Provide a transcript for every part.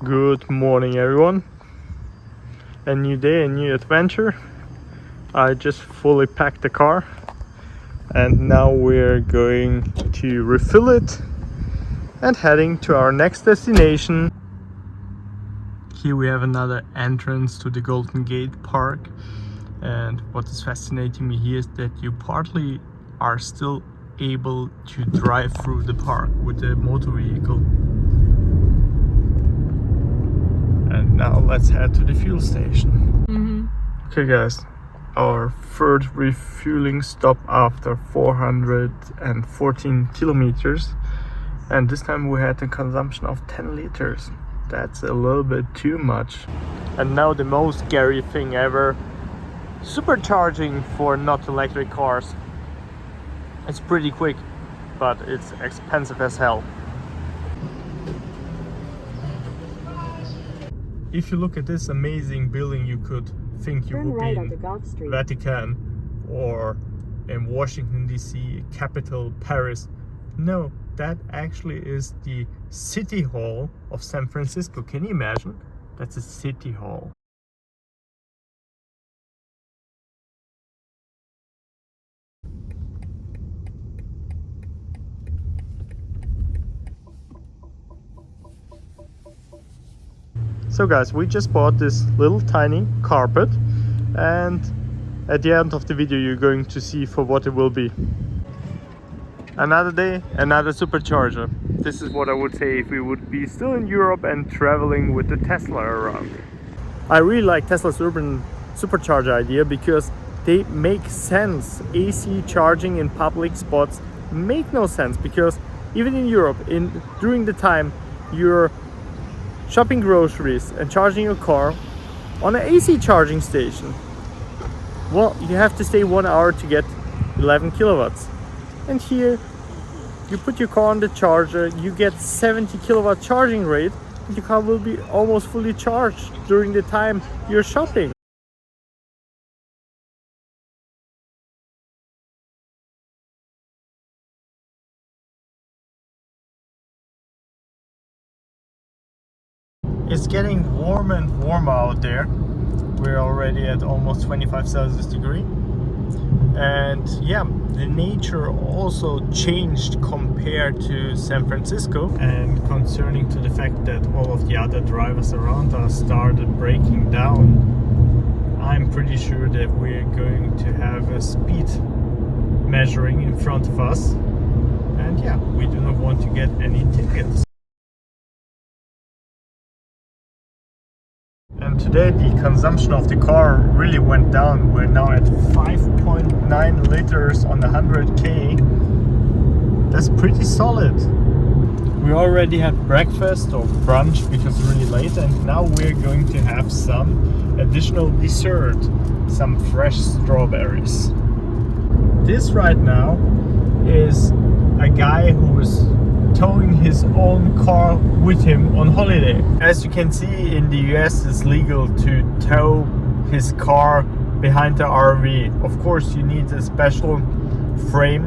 Good morning, everyone. A new day, a new adventure. I just fully packed the car and now we're going to refill it and heading to our next destination. Here we have another entrance to the Golden Gate Park, and what is fascinating me here is that you partly are still able to drive through the park with the motor vehicle. And now let's head to the fuel station. Okay guys, our third refueling stop after 414 kilometers, and this time we had a consumption of 10 liters. That's a little bit too much. And now the most scary thing ever, supercharging for not electric cars. It's pretty quick, but it's expensive as hell. If you look at this amazing building, you could think you would be in Vatican or in Washington DC, capital Paris. No, that actually is the City Hall of San Francisco. Can you imagine? That's a City Hall. So guys, we just bought this little tiny carpet, and at the end of the video you're going to see for what it will be. Another day, another supercharger. This is what I would say if we would be still in Europe and traveling with the Tesla around. I really like Tesla's urban supercharger idea because they make sense. AC charging in public spots make no sense, because even in Europe, during the time you're shopping groceries and charging your car on an AC charging station, well, you have to stay 1 hour to get 11 kilowatts. And here you put your car on the charger, you get 70 kilowatt charging rate, and your car will be almost fully charged during the time you're shopping. It's getting warmer and warmer out there. We're already at almost 25 Celsius degree. And yeah, the nature also changed compared to San Francisco. And concerning to the fact that all of the other drivers around us started breaking down, I'm pretty sure that we're going to have a speed measuring in front of us. And yeah, we do not want to get any tickets. And today the consumption of the car really went down. We're now at 5.9 liters on 100k. That's pretty solid. We already had breakfast or brunch because it's really late, and now we're going to have some additional dessert, some fresh strawberries. This right now is a guy who is towing his own car with him on holiday. As you can see, in the US it's legal to tow his car behind the RV. Of course, you need a special frame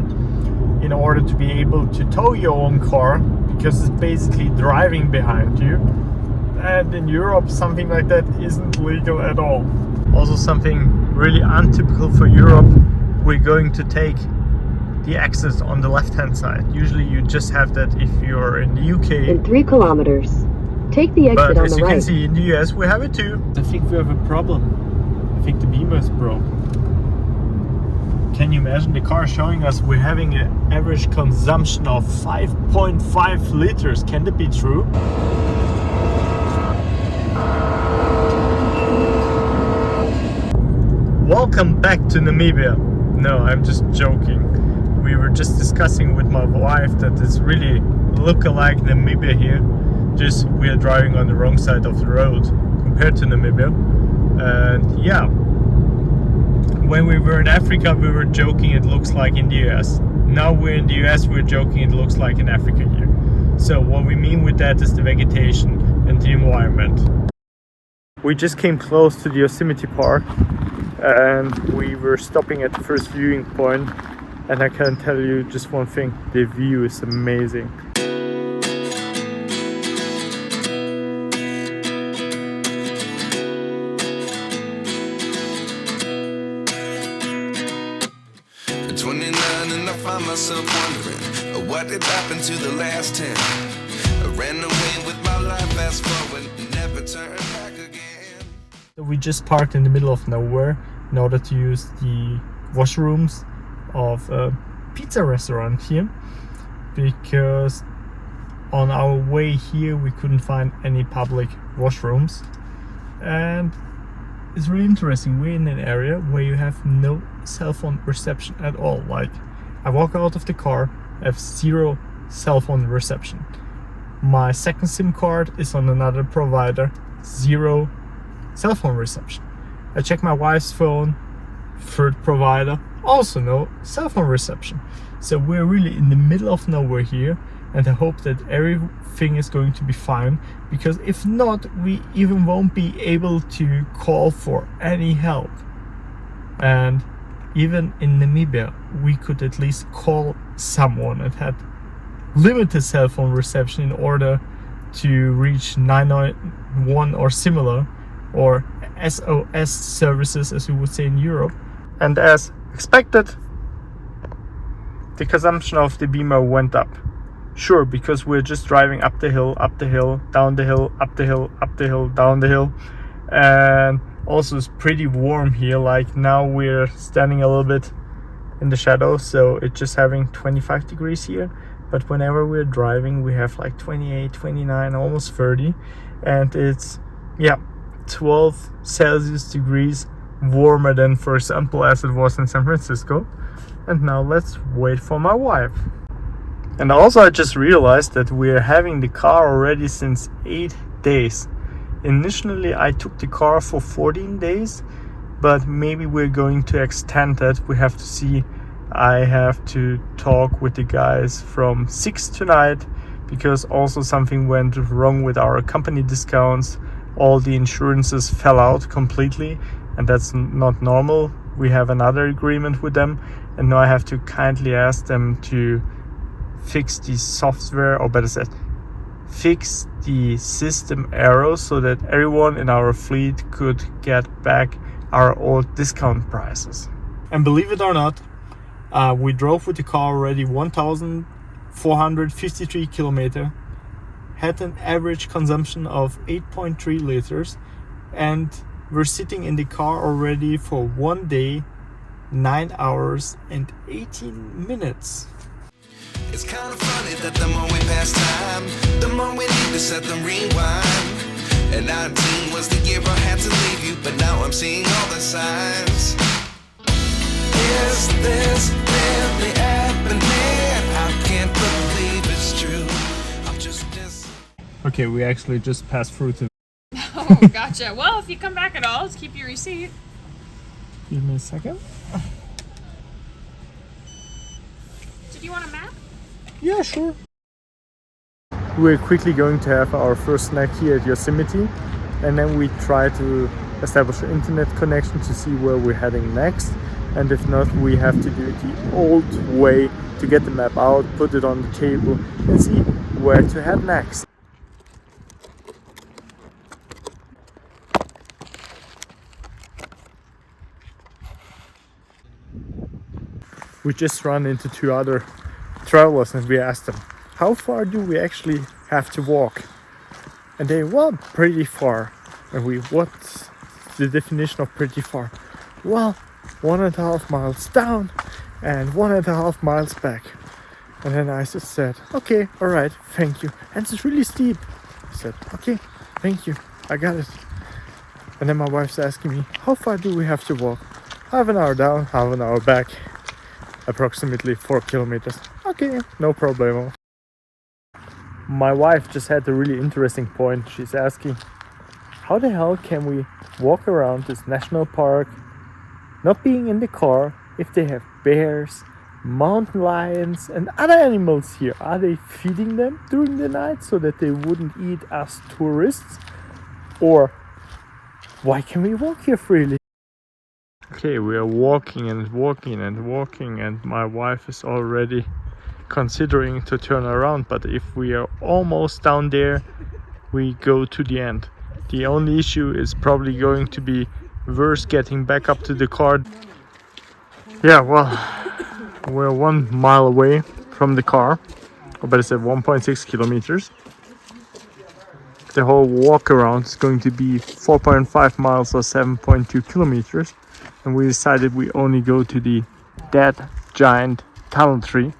in order to be able to tow your own car, because it's basically driving behind you. And in Europe, something like that isn't legal at all. Also, something really untypical for Europe, we're going to take the exit on the left hand side. Usually you just have that if you're in the UK. In 3 kilometers, take the exit on the right. But as you can see, in the US we have it too. I think we have a problem. I think the beamer is broke. Can you imagine the car showing us we're having an average consumption of 5.5 liters? Can that be true? Welcome back to Namibia. No, I'm just joking. We were just discussing with my wife that it's really look-alike Namibia here, just we are driving on the wrong side of the road compared to Namibia. And yeah, when we were in Africa we were joking it looks like in the US. Now we're in the US, we're joking it looks like in Africa here. So what we mean with that is the vegetation and the environment. We just came close to the Yosemite Park and we were stopping at the first viewing point. And I can tell you just one thing, the view is amazing. myself wondering, what did happen to the last 10? I ran away with my life, fast forward, never turn back again. So we just parked in the middle of nowhere in order to use the washrooms of a pizza restaurant here, because on our way here we couldn't find any public washrooms. And it's really interesting, we're in an area where you have no cell phone reception at all. Like, I walk out of the car, I have zero cell phone reception. My second SIM card is on another provider, zero cell phone reception. I check my wife's phone, third provider, also no cell phone reception. So we're really in the middle of nowhere here, and I hope that everything is going to be fine, because if not, we even won't be able to call for any help. And even in Namibia, we could at least call someone and had limited cell phone reception in order to reach 991 or similar, or SOS services as we would say in Europe. And as expected, the consumption of the Beamer went up. Sure, because we're just driving up the hill, down the hill, up the hill, up the hill, down the hill. And also it's pretty warm here. Like now we're standing a little bit in the shadow, so it's just having 25 degrees here. But whenever we're driving, we have like 28, 29, almost 30. And it's, yeah, 12 Celsius degrees warmer than, for example, as it was in San Francisco. And now let's wait for my wife. And also I just realized that we're having the car already since 8 days. Initially I took the car for 14 days, but maybe we're going to extend that. We have to see. I have to talk with the guys from 6 tonight, because also something went wrong with our company discounts. All the insurances fell out completely, and that's not normal. We have another agreement with them, and now I have to kindly ask them to fix the software, or better said, fix the system errors, so that everyone in our fleet could get back our old discount prices. And believe it or not, we drove with the car already 1,453 kilometers, had an average consumption of 8.3 liters, and we're sitting in the car already for 1 day, 9 hours and 18 minutes. It's kind of funny that the more we pass time, the more we need to set the rewind. And 19 was the year I had to leave you, but now I'm seeing all the signs. Is this really happening? I can't believe it's true. I'm just Okay, we actually just passed through to... Oh, gotcha. Well, if you come back at all, just keep your receipt. Give me a second. Did you want a map? Yeah, sure. We're quickly going to have our first snack here at Yosemite, and then we try to establish an internet connection to see where we're heading next. And if not, we have to do it the old way, to get the map out, put it on the table and see where to head next. We just run into two other travelers and we asked them, how far do we actually have to walk? And they, well, pretty far. And we, what's the definition of pretty far? Well, 1.5 miles down and 1.5 miles back. And then I just said, okay, all right, thank you. And it's really steep. I said, okay, thank you, I got it. And then my wife's asking me, how far do we have to walk? Half an hour down, half an hour back. Approximately 4 kilometers. Okay, no problemo. My wife just had a really interesting point. She's asking, how the hell can we walk around this national park not being in the car if they have bears, mountain lions and other animals here? Are they feeding them during the night so that they wouldn't eat us tourists? Or why can we walk here freely? Okay, we are walking and walking and walking, and my wife is already considering to turn around, but if we are almost down there, we go to the end. The only issue is probably going to be worse getting back up to the car. Yeah, well, We're 1 mile away from the car, or better said 1.6 kilometers. The whole walk around is going to be 4.5 miles or 7.2 kilometers. And we decided we only go to the dead giant tunnel tree.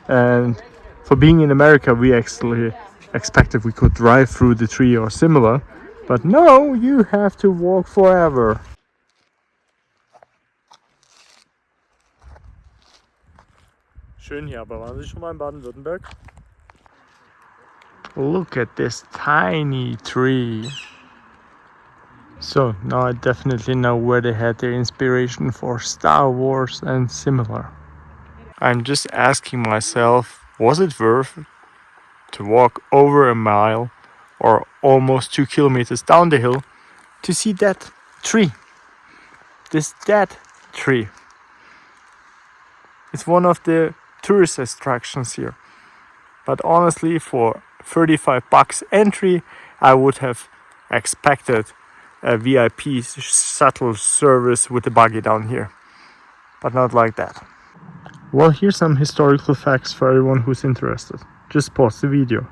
And for being in America, we actually expected we could drive through the tree or similar. But no, you have to walk forever. Schön hier, aber waren Sie schon mal in Baden-Württemberg? Look at this tiny tree. So now I definitely know where they had their inspiration for Star Wars and similar. I'm just asking myself, was it worth to walk over a mile or almost 2 kilometers down the hill to see that tree? This dead tree. It's one of the tourist attractions here. But honestly, for $35 entry, I would have expected a VIP shuttle service with a buggy down here. But not like that. Well, here's some historical facts for everyone who's interested. Just pause the video.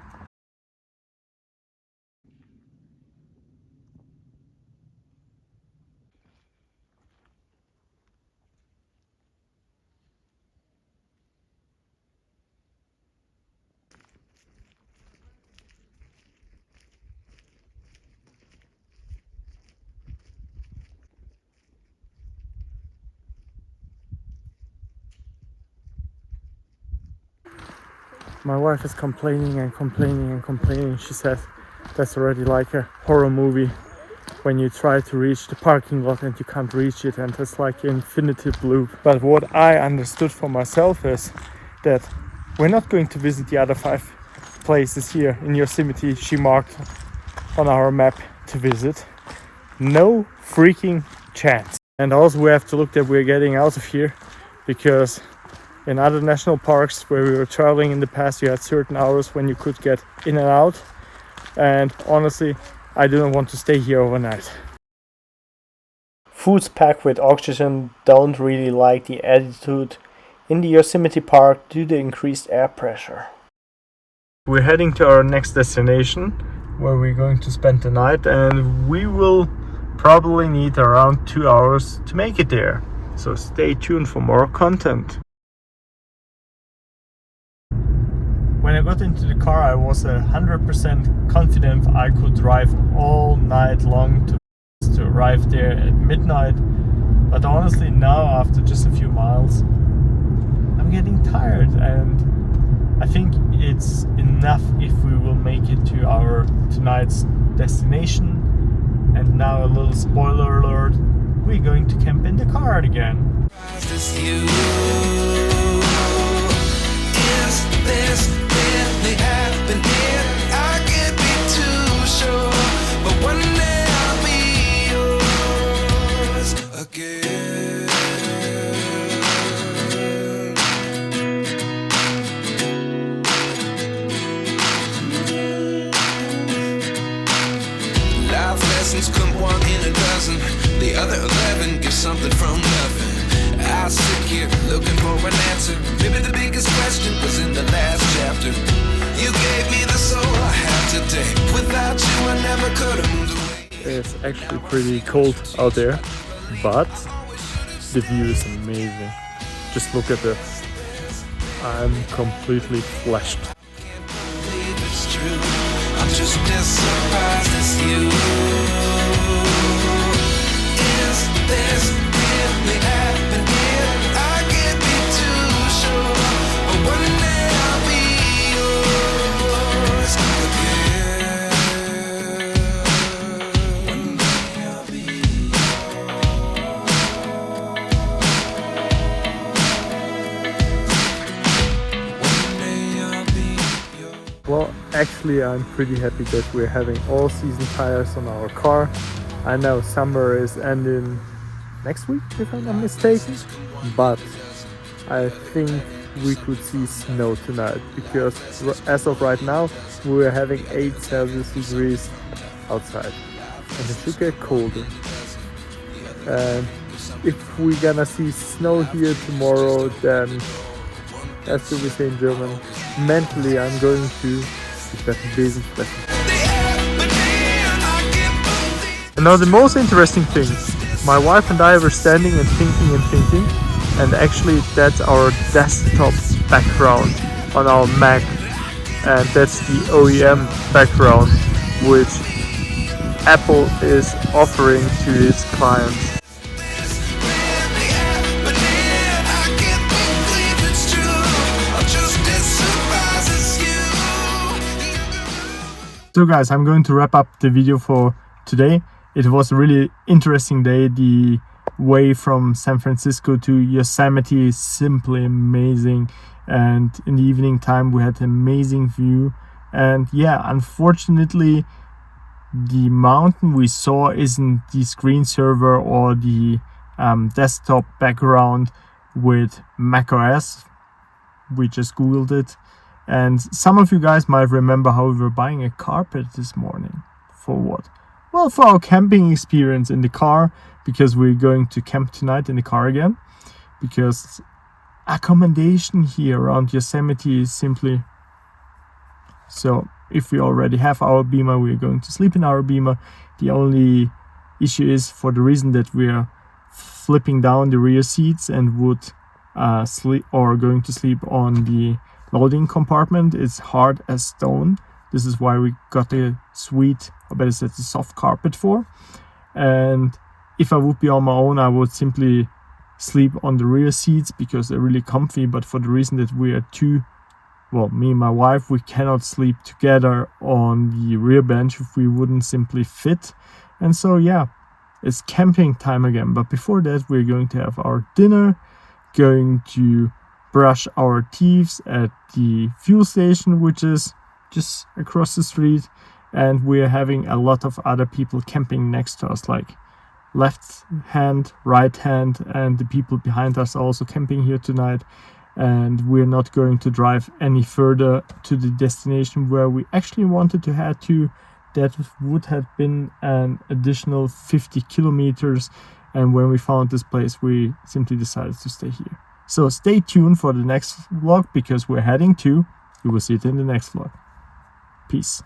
My wife is complaining and complaining and complaining. She said that's already like a horror movie when you try to reach the parking lot and you can't reach it, and it's like an infinity loop. But what I understood for myself is that we're not going to visit the other 5 places here in Yosemite she marked on our map to visit. No freaking chance. And also we have to look that we're getting out of here, because in other national parks where we were traveling in the past, you had certain hours when you could get in and out. And honestly, I didn't want to stay here overnight. Foods packed with oxygen don't really like the attitude in the Yosemite Park due to increased air pressure. We're heading to our next destination where we're going to spend the night, and we will probably need around 2 hours to make it there. So stay tuned for more content. When I got into the car, I was 100% confident I could drive all night long to arrive there at midnight. But honestly, now after just a few miles, I'm getting tired, and I think it's enough if we will make it to our tonight's destination. And now a little spoiler alert, we're going to camp in the car again. Is this really happening? I can't be too sure, but one day I'll be yours again. Life lessons come 1 in a dozen. The other 11 give something from nothing. I sit here looking for an answer. Maybe the biggest question was in the last chapter. You gave me the soul I have today. Without you, I never could have moved away. It's actually pretty cold out there, but the view is amazing. Just look at this. I'm completely fleshed. Can't believe it's true. I'm just as surprised as you. Is this really happening? I can't be too sure, but one day I'll be yours again. One day I'll be yours. One day I'll be yours. Well, actually I'm pretty happy that we're having all season tires on our car. I know summer is ending next week if I'm not mistaken, but I think we could see snow tonight, because as of right now we're having 8 Celsius degrees outside and it should get colder. And if we're gonna see snow here tomorrow, then as we say in German. Mentally, I'm going to Besen sprechen. And now the most interesting thing, my wife and I were standing and thinking, and actually that's our desktop background on our Mac, and that's the OEM background which Apple is offering to its clients. So guys, I'm going to wrap up the video for today. It was a really interesting day. The way from San Francisco to Yosemite is simply amazing, and in the evening time we had an amazing view. And yeah, unfortunately the mountain we saw isn't the screen saver or the desktop background with macOS. We just googled it. And some of you guys might remember how we were buying a carpet this morning. For what? Well, for our camping experience in the car, because we're going to camp tonight in the car again. Because accommodation here around Yosemite is simply... So if we already have our Beamer, we're going to sleep in our Beamer. The only issue is for the reason that we're flipping down the rear seats and would sleep or going to sleep on the loading compartment. It's hard as stone. This is why we got a sweet, or better said, a soft carpet for. And if I would be on my own, I would simply sleep on the rear seats because they're really comfy. But for the reason that we are me and my wife, we cannot sleep together on the rear bench if we wouldn't simply fit. And so yeah, it's camping time again. But before that, we're going to have our dinner, going to brush our teeth at the fuel station, which is just across the street, and we're having a lot of other people camping next to us, like left hand, right hand, and the people behind us are also camping here tonight. And we're not going to drive any further to the destination where we actually wanted to head to. That would have been an additional 50 kilometers, and when we found this place we simply decided to stay here. So stay tuned for the next vlog, because we're heading to, you will see it in the next vlog. Peace.